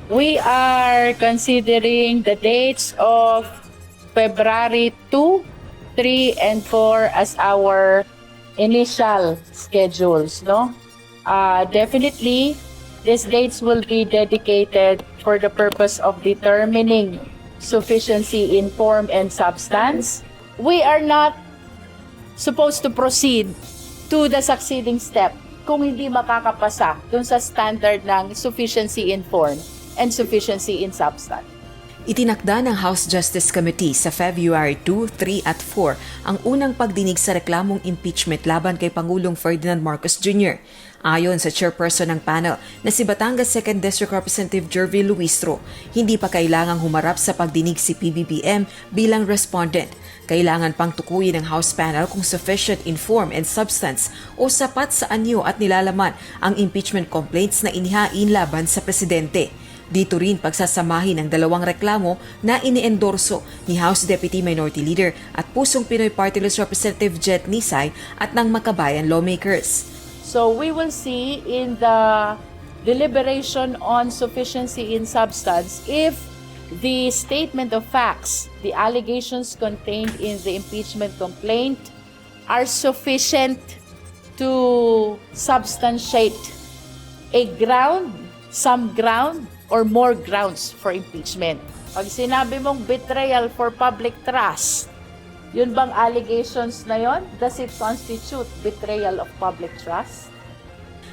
We are considering the dates of February 2, 3, and 4 as our initial schedules, no? Definitely, these dates will be dedicated for the purpose of determining sufficiency in form and substance. We are not supposed to proceed to the succeeding step kung hindi makakapasa dun sa standard ng sufficiency in form and sufficiency in substance. Itinakda ng House Justice Committee sa February 2, 3 at 4 ang unang pagdinig sa reklamong impeachment laban kay Pangulong Ferdinand Marcos Jr. Ayon sa chairperson ng panel na si Batangas 2nd District Representative Jervy Luistro, hindi pa kailangang humarap sa pagdinig si PBBM bilang respondent. Kailangan pang tukuyin ng House panel kung sufficient in form and substance o sapat sa anyo at nilalaman ang impeachment complaints na inihain laban sa presidente. Dito rin pagsasamahin ang dalawang reklamo na iniendorso ni House Deputy Minority Leader at Pusong Pinoy Party List Representative Jet Nisay at ng Makabayan lawmakers. So we will see in the deliberation on sufficiency in substance if the statement of facts, the allegations contained in the impeachment complaint are sufficient to substantiate a ground, some ground, or more grounds for impeachment. Pag sinabi mong betrayal for public trust, yun bang allegations na yon? Does it constitute betrayal of public trust?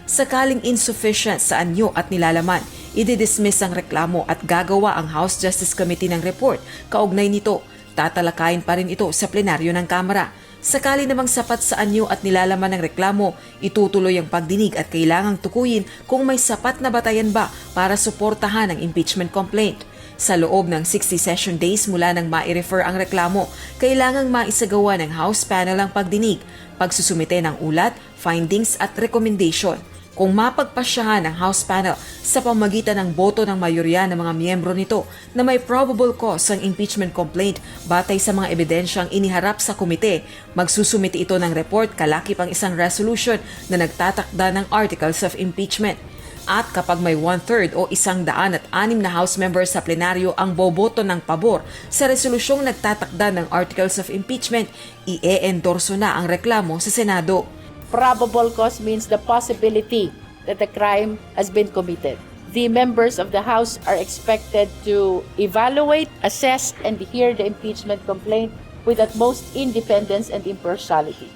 Sakaling insufficient sa anyo at nilalaman, ididismiss ang reklamo at gagawa ang House Justice Committee ng report. Kaugnay nito, tatalakayin pa rin ito sa plenaryo ng Kamara. Sakali namang sapat sa anyo at nilalaman ng reklamo, itutuloy ang pagdinig at kailangang tukuyin kung may sapat na batayan ba para suportahan ang impeachment complaint. Sa loob ng 60 session days mula nang mai-refer ang reklamo, kailangang maisagawa ng House panel ang pagdinig, pagsusumite ng ulat, findings at recommendation. Kung mapagpasyahan ng House panel sa pamagitan ng boto ng mayorya ng mga miyembro nito na may probable cause ang impeachment complaint batay sa mga ebidensyang iniharap sa komite, magsusumite ito ng report kalakip ang isang resolution na nagtatakda ng articles of impeachment. At kapag may 1/3 o 106 na House members sa plenaryo ang boboto ng pabor sa resolusyong nagtatakda ng articles of impeachment, i-endorso na ang reklamo sa Senado. Probable cause means the possibility that the crime has been committed. The members of the House are expected to evaluate, assess, and hear the impeachment complaint with utmost independence and impartiality.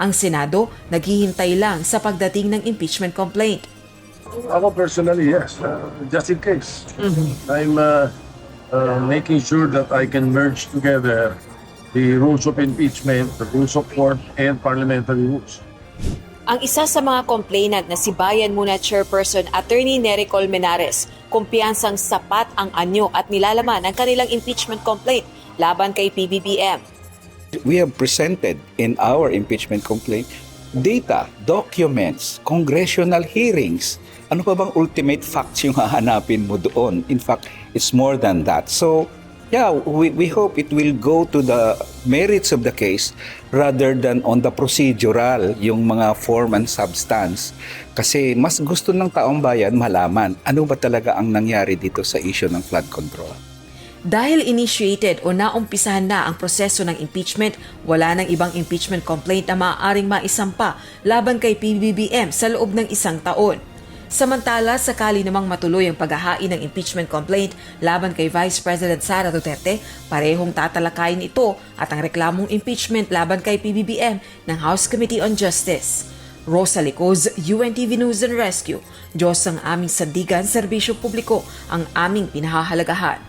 Ang Senado naghihintay lang sa pagdating ng impeachment complaint. Ako personally, yes. Just in case. I'm making sure that I can merge together the rules of impeachment, the rules of court, and parliamentary rules. Ang isa sa mga complainant na si Bayan Muna Chairperson Attorney Nery Colmenares, kumpiyansang sapat ang anyo at nilalaman ang kanilang impeachment complaint laban kay PBBM. We have presented in our impeachment complaint data, documents, congressional hearings. Ano pa bang ultimate facts yung hahanapin mo doon? In fact, it's more than that. So, yeah, we hope it will go to the merits of the case rather than on the procedural, yung mga form and substance. Kasi mas gusto ng taong bayan malaman ano ba talaga ang nangyari dito sa issue ng flood control. Dahil initiated o naumpisahan na ang proseso ng impeachment, wala nang ibang impeachment complaint na maaaring maisampa laban kay PBBM sa loob ng 1 taon. Samantala, sakali namang matuloy ang paghahain ng impeachment complaint laban kay Vice President Sara Duterte, parehong tatalakayin ito at ang reklamong impeachment laban kay PBBM ng House Committee on Justice. Rosa Licoz, UNTV News and Rescue. Diyos ang aming sandigan, serbisyo publiko ang aming pinahahalagahan.